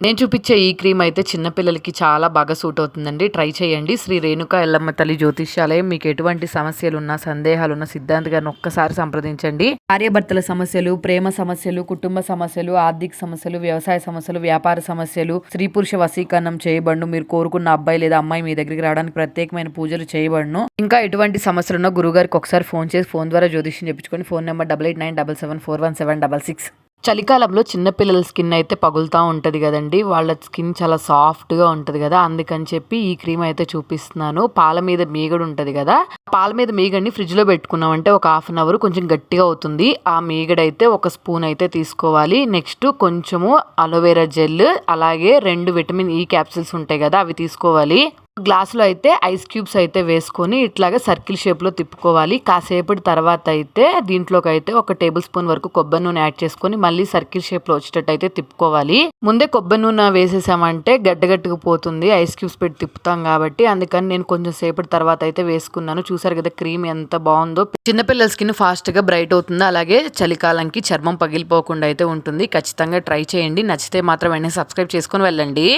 నేను చూపించే ఈ క్రీమ్ అయితే చిన్నపిల్లలకి చాలా బాగా సూట్ అవుతుందండి. ట్రై చేయండి. శ్రీ రేణుకా ఎల్లమ్మ తల్లి జ్యోతిష్యాలయం. మీకు ఎటువంటి సమస్యలున్నా, సందేహాలున్నా సిద్ధాంత్ గారిని ఒక్కసారి సంప్రదించండి. భార్యాభర్తల సమస్యలు, ప్రేమ సమస్యలు, కుటుంబ సమస్యలు, ఆర్థిక సమస్యలు, వ్యవసాయ సమస్యలు, వ్యాపార సమస్యలు, స్త్రీ పురుష వశీకరణం చేయబడును. మీరు కోరుకున్న అబ్బాయి లేదా అమ్మాయి మీ దగ్గరికి రావడానికి ప్రత్యేకమైన పూజలు చేయబడును. ఇంకా ఎటువంటి సమస్యలున్నా గురుగారికి ఒకసారి ఫోన్ చేసి ఫోన్ ద్వారా జ్యోతిష్యం చెప్పించుకొని. Phone number 8897741766. చలికాలంలో చిన్నపిల్లల స్కిన్ అయితే పగులుతూ ఉంటుంది కదండి. వాళ్ళ స్కిన్ చాలా సాఫ్ట్గా ఉంటుంది కదా, అందుకని చెప్పి ఈ క్రీమ్ అయితే చూపిస్తున్నాను. పాల మీద మీగడ ఉంటుంది కదా, పాల మీద మీగడిని ఫ్రిడ్జ్లో పెట్టుకున్నామంటే ఒక హాఫ్ అన్ అవర్ కొంచెం గట్టిగా అవుతుంది. ఆ మీగడ అయితే ఒక స్పూన్ అయితే తీసుకోవాలి. నెక్స్ట్ కొంచెము అలోవెరా జెల్, అలాగే 2 విటమిన్ ఈ క్యాప్సిల్స్ ఉంటాయి కదా, అవి తీసుకోవాలి. గ్లాసులో అయితే ఐస్ క్యూబ్స్ అయితే వేసుకొని ఇట్లాగా సర్కిల్ షేప్లో తిప్పుకోవాలి. కాసేపటి తర్వాత అయితే దీంట్లోకి అయితే 1 టేబుల్ స్పూన్ వరకు కొబ్బరి నూనె యాడ్ చేసుకొని మళ్ళీ సర్కిల్ షేప్లో వచ్చేటట్టు అయితే తిప్పుకోవాలి. ముందే కొబ్బరి నూనె వేసేసామంటే గడ్డగట్టుకు పోతుంది, ఐస్ క్యూబ్స్ పెట్టి తిప్పుతాం కాబట్టి. అందుకని నేను కొంచెం సేపటి తర్వాత అయితే వేసుకున్నాను. చూసారు కదా క్రీమ్ ఎంత బాగుందో. చిన్నపిల్లల స్కిన్ ఫాస్ట్గా బ్రైట్ అవుతుంది, అలాగే చలికాలంకి చర్మం పగిలిపోకుండా అయితే ఉంటుంది. ఖచ్చితంగా ట్రై చేయండి. నచ్చితే మాత్రం వెంటనే సబ్స్క్రైబ్ చేసుకొని వెళ్ళండి.